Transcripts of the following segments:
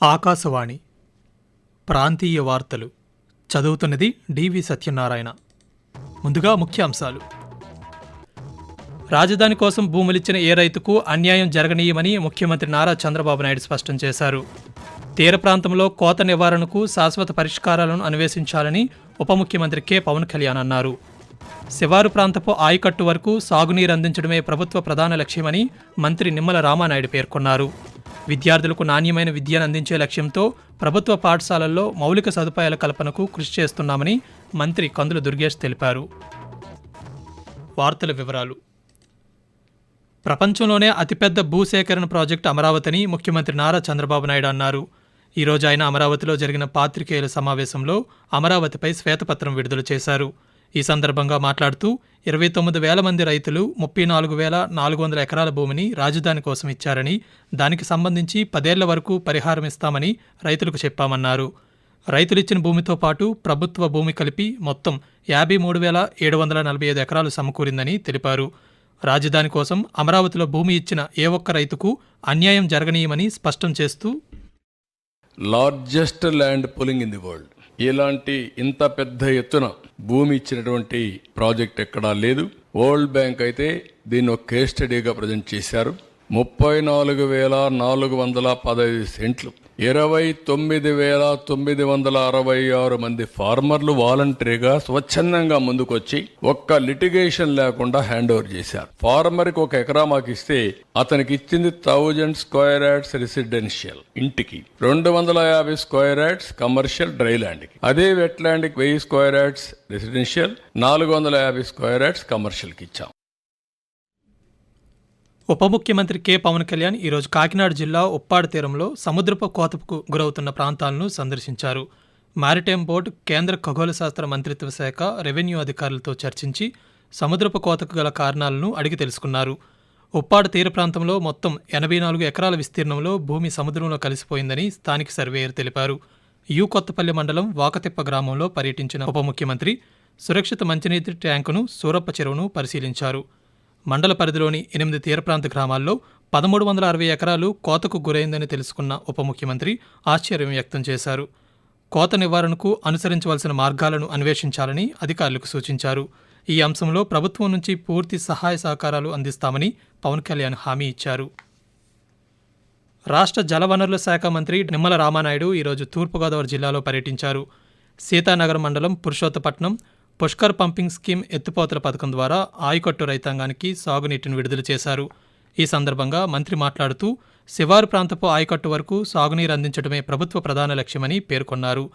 ఆకాశవాణి ప్రాంతీయ వార్తలు చదువుతున్నది డివి సత్యనారాయణ. ముందుగా ముఖ్యాంశాలు. రాజధాని కోసం భూములిచ్చిన ఏ రైతుకు అన్యాయం జరగనీయమని ముఖ్యమంత్రి నారా చంద్రబాబు నాయుడు స్పష్టం చేశారు. తీర ప్రాంతంలో కోత నివారణకు శాశ్వత పరిష్కారాలను అన్వేషించాలని ఉప ముఖ్యమంత్రి కె పవన్ కళ్యాణ్ అన్నారు. శివారు ప్రాంతపు ఆయకట్టు వరకు సాగునీరు అందించడమే ప్రభుత్వ ప్రధాన లక్ష్యమని మంత్రి నిమ్మల రామానాయుడు పేర్కొన్నారు. విద్యార్థులకు నాణ్యమైన విద్యను అందించే లక్ష్యంతో ప్రభుత్వ పాఠశాలల్లో మౌలిక సదుపాయాల కల్పనకు కృషి చేస్తున్నామని మంత్రి కందుల దుర్గేష్ తెలిపారు. వార్తల వివరాలు. ప్రపంచంలోనే అతిపెద్ద భూసేకరణ ప్రాజెక్టు అమరావతిని ముఖ్యమంత్రి నారా చంద్రబాబు నాయుడు అన్నారు. ఈరోజు ఆయన అమరావతిలో జరిగిన పాత్రికేయుల సమావేశంలో అమరావతిపై శ్వేతపత్రం విడుదల చేశారు. ఈ సందర్భంగా మాట్లాడుతూ 29,000 మంది రైతులు 34,400 ఎకరాల భూమిని రాజధాని కోసం ఇచ్చారని, దానికి సంబంధించి 10 ఏళ్ల వరకు పరిహారం ఇస్తామని రైతులకు చెప్పామన్నారు. రైతులిచ్చిన భూమితో పాటు ప్రభుత్వ భూమి కలిపి మొత్తం 53,745 ఎకరాలు సమకూరిందని తెలిపారు. రాజధాని కోసం అమరావతిలో భూమి ఇచ్చిన ఏ ఒక్క రైతుకు అన్యాయం జరగనీయమని స్పష్టం చేస్తూ, largest land pooling in the world, ఇలాంటి ఇంత పెద్ద ఎత్తున భూమి ఇచ్చినటువంటి ప్రాజెక్ట్ ఎక్కడా లేదు. వరల్డ్ బ్యాంక్ అయితే దీన్ని ఒక కేస్ స్టడీగా ప్రజెంట్ చేశారు. 34,415 సెంట్లు, 29,966 మంది ఫార్మర్లు వాలంటరీగా స్వచ్ఛందంగా ముందుకొచ్చి ఒక్క లిటిగేషన్ లేకుండా హ్యాండ్ ఓవర్ చేశారు. ఫార్మర్కి 1 ఎకరా మాకు ఇస్తే అతనికి ఇచ్చింది 1000 స్క్వేర్ యార్డ్స్ రెసిడెన్షియల్ ఇంటికి, 250 స్క్వేర్ యార్డ్స్ కమర్షియల్ డ్రై ల్యాండ్కి, అదే వెట్ ల్యాండ్కి 1000 square yards residential, 450 square yards కమర్షియల్కి ఇచ్చాం. ఉప ముఖ్యమంత్రి కె పవన్ కళ్యాణ్ ఈరోజు కాకినాడ జిల్లా ఉప్పాడ తీరంలో సముద్రపు కోతకు గురవుతున్న ప్రాంతాలను సందర్శించారు. మారిటైమ్ బోర్డు, కేంద్ర ఖగోళ శాస్త్ర మంత్రిత్వ శాఖ, రెవెన్యూ అధికారులతో చర్చించి సముద్రపు కోతకు గల కారణాలను అడిగి తెలుసుకున్నారు. ఉప్పాడ తీర ప్రాంతంలో మొత్తం 84 ఎకరాల విస్తీర్ణంలో భూమి సముద్రంలో కలిసిపోయిందని స్థానిక సర్వేయర్ తెలిపారు. కొత్తపల్లి మండలం వాకతిప్ప గ్రామంలో పర్యటించిన ఉప ముఖ్యమంత్రి సురక్షిత మంచినీటి ట్యాంకును, సూరప్ప చెరువును పరిశీలించారు. మండల పరిధిలోని 8 తీర ప్రాంత గ్రామాల్లో 1360 ఎకరాలు కోతకు గురైందని తెలుసుకున్న ఉప ముఖ్యమంత్రి ఆశ్చర్యం వ్యక్తం చేశారు. కోత నివారణకు అనుసరించవలసిన మార్గాలను అన్వేషించాలని అధికారులకు సూచించారు. ఈ అంశంలో ప్రభుత్వం నుంచి పూర్తి సహాయ సహకారాలు అందిస్తామని పవన్ కళ్యాణ్ హామీ ఇచ్చారు. రాష్ట్ర జలవనరుల శాఖ మంత్రి నిమ్మల రామానాయుడు ఈరోజు తూర్పుగోదావరి జిల్లాలో పర్యటించారు. సీతానగర్ మండలం పురుషోత్తపట్నం పుష్కర్ పంపింగ్ స్కీమ్ ఎత్తిపోతల పథకం ద్వారా ఆయకట్టు రైతాంగానికి సాగునీటిని విడుదల చేశారు. ఈ సందర్భంగా మంత్రి మాట్లాడుతూ, శివారు ప్రాంతపు ఆయకట్టు వరకు సాగునీరు అందించడమే ప్రభుత్వ ప్రధాన లక్ష్యమని పేర్కొన్నారు.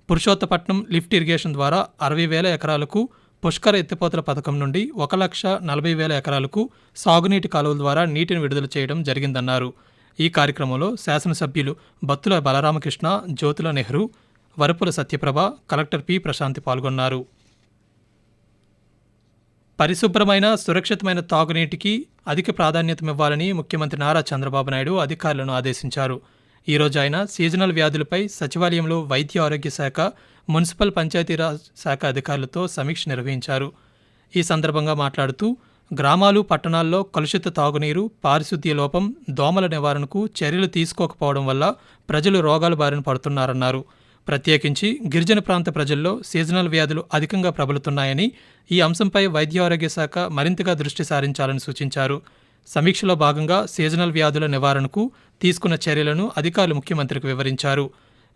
పురుషోత్తపట్నం లిఫ్ట్ ఇరిగేషన్ ద్వారా 60,000 ఎకరాలకు, పుష్కర్ ఎత్తిపోతల పథకం నుండి 1,40,000 ఎకరాలకు సాగునీటి కాలువల ద్వారా నీటిని విడుదల చేయడం జరిగిందన్నారు. ఈ కార్యక్రమంలో శాసనసభ్యులు బత్తుల బలరామకృష్ణ, జ్యోతుల నెహ్రూ, వరపుల సత్యప్రభ, కలెక్టర్ పి ప్రశాంతి పాల్గొన్నారు. పరిశుభ్రమైన, సురక్షితమైన తాగునీటికి అధిక ప్రాధాన్యతమివ్వాలని ముఖ్యమంత్రి నారా చంద్రబాబు నాయుడు అధికారులను ఆదేశించారు. ఈరోజు ఆయన సీజనల్ వ్యాధులపై సచివాలయంలో వైద్య ఆరోగ్య శాఖ, మున్సిపల్ పంచాయతీరాజ్ శాఖ అధికారులతో సమీక్ష నిర్వహించారు. ఈ సందర్భంగా మాట్లాడుతూ, గ్రామాలు, పట్టణాల్లో కలుషిత తాగునీరు, పారిశుద్ధ్య లోపం, దోమల నివారణకు చర్యలు తీసుకోకపోవడం వల్ల ప్రజలు రోగాల బారిన పడుతున్నారన్నారు. ప్రత్యేకించి గిరిజన ప్రాంత ప్రజల్లో సీజనల్ వ్యాధులు అధికంగా ప్రబలుతున్నాయని, ఈ అంశంపై వైద్య ఆరోగ్య శాఖ మరింతగా దృష్టి సారించాలని సూచించారు. సమీక్షలో భాగంగా సీజనల్ వ్యాధుల నివారణకు తీసుకున్న చర్యలను అధికారులు ముఖ్యమంత్రికి వివరించారు.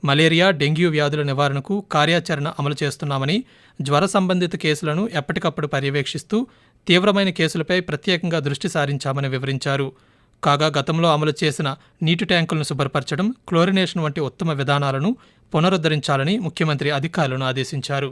మలేరియా, డెంగ్యూ వ్యాధుల నివారణకు కార్యాచరణ అమలు చేస్తున్నామని, జ్వర సంబంధిత కేసులను ఎప్పటికప్పుడు పర్యవేక్షిస్తూ తీవ్రమైన కేసులపై ప్రత్యేకంగా దృష్టి సారించామని వివరించారు. కాగా గతంలో అమలు చేసిన నీటి ట్యాంకులను శుభ్రపరచడం, క్లోరినేషన్ వంటి ఉత్తమ విధానాలను పునరుద్ధరించాలని ముఖ్యమంత్రి అధికారులను ఆదేశించారు.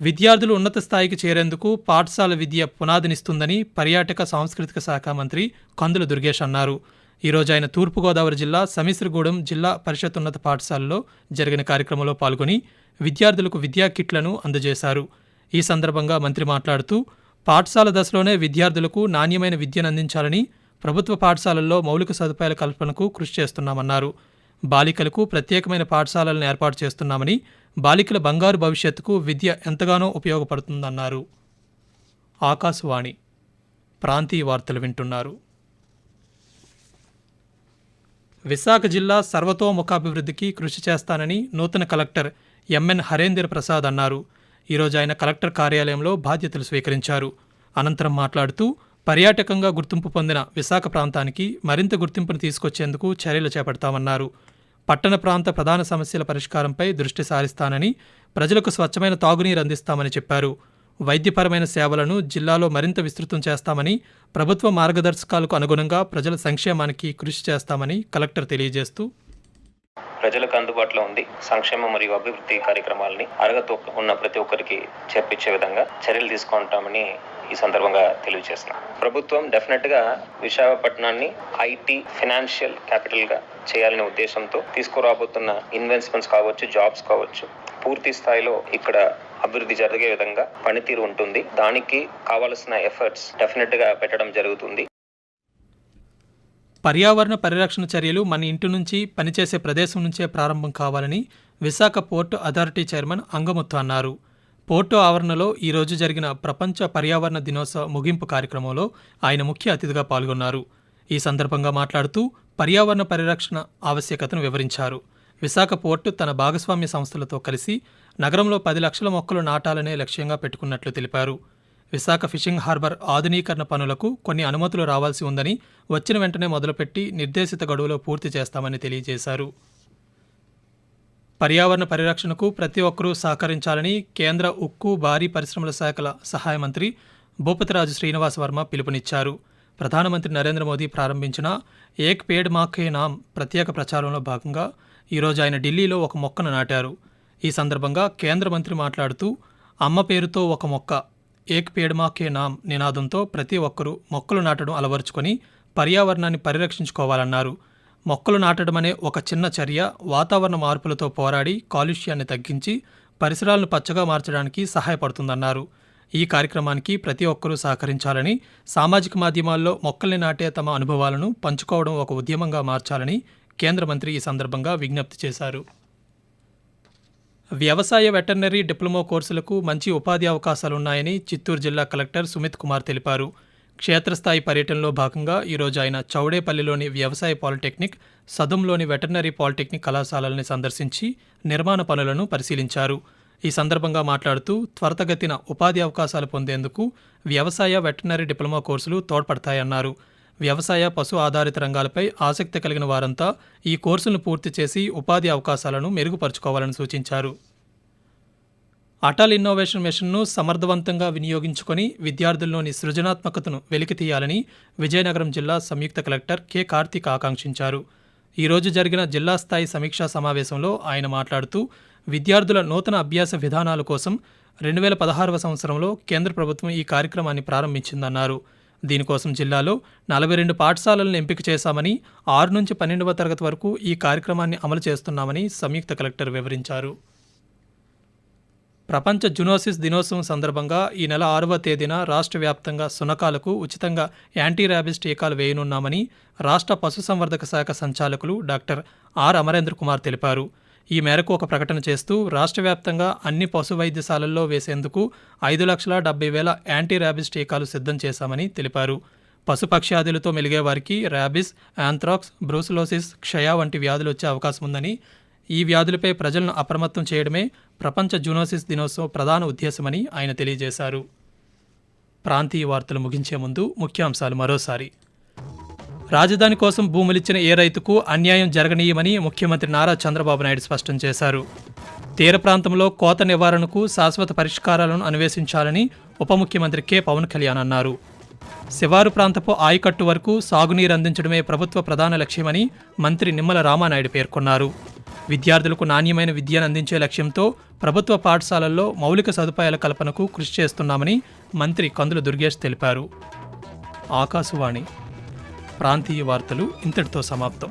విద్యార్థులు ఉన్నత స్థాయికి చేరేందుకు పాఠశాల విద్య పునాదినిస్తుందని పర్యాటక సాంస్కృతిక శాఖ మంత్రి కందుల దుర్గేష్ అన్నారు. ఈరోజు ఆయన తూర్పుగోదావరి జిల్లా సమిశ్రగూడెం జిల్లా పరిషత్ ఉన్నత పాఠశాలలో జరిగిన కార్యక్రమంలో పాల్గొని విద్యార్థులకు విద్యా కిట్లను అందజేశారు. ఈ సందర్భంగా మంత్రి మాట్లాడుతూ, పాఠశాల దశలోనే విద్యార్థులకు నాణ్యమైన విద్యను అందించాలని, ప్రభుత్వ పాఠశాలల్లో మౌలిక సదుపాయాల కల్పనకు కృషి చేస్తున్నామన్నారు. బాలికలకు ప్రత్యేకమైన పాఠశాలలను ఏర్పాటు చేస్తున్నామని, బాలికల బంగారు భవిష్యత్తుకు విద్య ఎంతగానో ఉపయోగపడుతుందన్నారు. ఆకాశవాణి ప్రాంతీయ వార్తలు వింటున్నారు. విశాఖ జిల్లా సర్వతోముఖాభివృద్ధికి కృషి చేస్తానని నూతన కలెక్టర్ ఎంఎన్ హరేంద్ర ప్రసాద్ అన్నారు. ఈరోజు ఆయన కలెక్టర్ కార్యాలయంలో బాధ్యతలు స్వీకరించారు. అనంతరం మాట్లాడుతూ పర్యాటకంగా గుర్తింపు పొందిన విశాఖ ప్రాంతానికి మరింత గుర్తింపును తీసుకొచ్చేందుకు చర్యలు చేపడతామన్నారు. పట్టణ ప్రాంత ప్రధాన సమస్యల పరిష్కారంపై దృష్టి సారిస్తానని, ప్రజలకు స్వచ్ఛమైన తాగునీరు అందిస్తామని చెప్పారు. వైద్యపరమైన సేవలను జిల్లాలో మరింత విస్తృతం చేస్తామని, ప్రభుత్వ మార్గదర్శకాలకు అనుగుణంగా ప్రజల సంక్షేమానికి కృషి చేస్తామని కలెక్టర్ తెలియజేస్తూ ప్రజలకు అందుబాటులో ఉంది సంక్షేమ మరియు అభివృద్ధి కార్యక్రమాలని అర్హత ఉన్న ప్రతి ఒక్కరికి చేర్పించే విధంగా చర్యలు తీసుకుంటామని ఈ సందర్భంగా తెలియజేస్తున్నాం. ప్రభుత్వం డెఫినెట్ గా విశాఖపట్నాన్ని ఐటీ ఫైనాన్షియల్ క్యాపిటల్ గా చేయాలనే ఉద్దేశంతో తీసుకురాబోతున్న ఇన్వెస్ట్మెంట్స్ కావచ్చు, జాబ్స్ కావచ్చు, పూర్తి స్థాయిలో ఇక్కడ అభివృద్ధి జరిగే విధంగా పనితీరు ఉంటుంది. దానికి కావాల్సిన ఎఫర్ట్స్ డెఫినెట్ గా పెట్టడం జరుగుతుంది. పర్యావరణ పరిరక్షణ చర్యలు మన ఇంటి నుంచి, పనిచేసే ప్రదేశం నుంచే ప్రారంభం కావాలని Visakha port authority chairman Angamuthu అన్నారు. పోర్టు ఆవరణలో ఈరోజు జరిగిన ప్రపంచ పర్యావరణ దినోత్సవ ముగింపు కార్యక్రమంలో ఆయన ముఖ్య అతిథిగా పాల్గొన్నారు. ఈ సందర్భంగా మాట్లాడుతూ పర్యావరణ పరిరక్షణ ఆవశ్యకతను వివరించారు. విశాఖ పోర్టు తన భాగస్వామ్య సంస్థలతో కలిసి నగరంలో 10 లక్షల మొక్కలు నాటాలనే లక్ష్యంగా పెట్టుకున్నట్లు తెలిపారు. విశాఖ ఫిషింగ్ హార్బర్ ఆధునీకరణ పనులకు కొన్ని అనుమతులు రావాల్సి ఉందని, వచ్చిన వెంటనే మొదలుపెట్టి నిర్దేశిత గడువులో పూర్తి చేస్తామని తెలియజేశారు. పర్యావరణ పరిరక్షణకు ప్రతి ఒక్కరూ సహకరించాలని కేంద్ర ఉక్కు, భారీ పరిశ్రమల శాఖల సహాయ మంత్రి భూపతిరాజు శ్రీనివాస్ వర్మ పిలుపునిచ్చారు. ప్రధానమంత్రి నరేంద్ర మోదీ ప్రారంభించిన ఏక్ పేడ్ మా కే నామ్ ప్రత్యేక ప్రచారంలో భాగంగా ఈరోజు ఆయన ఢిల్లీలో ఒక మొక్కను నాటారు. ఈ సందర్భంగా కేంద్ర మంత్రి మాట్లాడుతూ అమ్మ పేరుతో ఒక మొక్క, ఏక్ పేడ్ మా కే నామ్ నినాదంతో ప్రతి ఒక్కరూ మొక్కలు నాటడం అలవరుచుకొని పర్యావరణాన్ని పరిరక్షించుకోవాలన్నారు. మొక్కలు నాటడం అనే ఒక చిన్న చర్య వాతావరణ మార్పులతో పోరాడి కాలుష్యాన్ని తగ్గించి పరిసరాలను పచ్చగా మార్చడానికి సహాయపడుతుందన్నారు. ఈ కార్యక్రమానికి ప్రతి ఒక్కరూ సహకరించాలని, సామాజిక మాధ్యమాల్లో మొక్కల్ని నాటే తమ అనుభవాలను పంచుకోవడం ఒక ఉద్యమంగా మార్చాలని కేంద్ర మంత్రి ఈ సందర్భంగా విజ్ఞప్తి చేశారు. వ్యవసాయ వెటర్నరీ డిప్లొమా కోర్సులకు మంచి ఉపాధి అవకాశాలున్నాయని చిత్తూరు జిల్లా కలెక్టర్ సుమిత్ కుమార్ తెలిపారు. క్షేత్రస్థాయి పర్యటనలో భాగంగా ఈరోజు ఆయన చౌడేపల్లిలోని వ్యవసాయ పాలిటెక్నిక్, సదుంలోని వెటర్నరీ పాలిటెక్నిక్ కళాశాలల్ని సందర్శించి నిర్మాణ పనులను పరిశీలించారు. ఈ సందర్భంగా మాట్లాడుతూ త్వరితగతిన ఉపాధి అవకాశాలు పొందేందుకు వ్యవసాయ వెటర్నరీ డిప్లొమా కోర్సులు తోడ్పడతాయన్నారు. వ్యవసాయ, పశు ఆధారిత రంగాలపై ఆసక్తి కలిగిన వారంతా ఈ కోర్సులను పూర్తి చేసి ఉపాధి అవకాశాలను మెరుగుపరుచుకోవాలని సూచించారు. అటల్ ఇన్నోవేషన్ మిషన్ను సమర్థవంతంగా వినియోగించుకొని విద్యార్థుల్లోని సృజనాత్మకతను వెలికితీయాలని విజయనగరం జిల్లా సంయుక్త కలెక్టర్ కె కార్తీక్ ఆకాంక్షించారు. ఈరోజు జరిగిన జిల్లా స్థాయి సమీక్షా సమావేశంలో ఆయన మాట్లాడుతూ విద్యార్థుల నూతన అభ్యాస విధానాల కోసం 2016వ సంవత్సరంలో కేంద్ర ప్రభుత్వం ఈ కార్యక్రమాన్ని ప్రారంభించిందన్నారు. దీనికోసం జిల్లాలో 42 పాఠశాలలను ఎంపిక చేశామని, 6 నుంచి 12వ తరగతి వరకు ఈ కార్యక్రమాన్ని అమలు చేస్తున్నామని సంయుక్త కలెక్టర్ వివరించారు. ప్రపంచ జునోసిస్ దినోత్సవం సందర్భంగా ఈ నెల 6వ తేదీన రాష్ట్ర వ్యాప్తంగా శునకాలకు ఉచితంగా యాంటీ ర్యాబిస్ టీకాలు వేయనున్నామని రాష్ట్ర పశుసంవర్ధక శాఖ సంచాలకులు డాక్టర్ ఆర్ అమరేంద్ర కుమార్ తెలిపారు. ఈ మేరకు ఒక ప్రకటన చేస్తూ రాష్ట్ర వ్యాప్తంగా అన్ని పశు వైద్యశాలల్లో వేసేందుకు 5,70,000 యాంటీ ర్యాబిస్ టీకాలు సిద్ధం చేశామని తెలిపారు. పశుపక్ష్యాదులతో మెలిగే వారికి ర్యాబిస్, యాంథ్రాక్స్, బ్రూసిలోసిస్, క్షయ వంటి వ్యాధులు వచ్చే అవకాశం ఉందని, ఈ వ్యాధులపై ప్రజలను అప్రమత్తం చేయడమే ప్రపంచ జూనోసిస్ దినోత్సవం ప్రధాన ఉద్దేశమని ఆయన తెలియజేశారు. ప్రాంతీయ వార్తలు ముగించే ముందు ముఖ్యాంశాలు మరోసారి. రాజధాని కోసం భూములిచ్చిన ఏ రైతుకు అన్యాయం జరగనీయమని ముఖ్యమంత్రి నారా చంద్రబాబు నాయుడు స్పష్టం చేశారు. తీర ప్రాంతంలో కోత నివారణకు శాశ్వత పరిష్కారాలను అన్వేషించాలని ఉప ముఖ్యమంత్రి కె పవన్ కళ్యాణ్ అన్నారు. శివారు ప్రాంతపు ఆయకట్టు వరకు సాగునీరు అందించడమే ప్రభుత్వ ప్రధాన లక్ష్యమని మంత్రి నిమ్మల రామానాయుడు పేర్కొన్నారు. విద్యార్థులకు నాణ్యమైన విద్యను అందించే లక్ష్యంతో ప్రభుత్వ పాఠశాలల్లో మౌలిక సదుపాయాల కల్పనకు కృషి చేస్తున్నామని మంత్రి కందుల దుర్గేష్ తెలిపారు. ఆకాశవాణి ప్రాంతీయ వార్తలు ఇంతటితో సమాప్తం.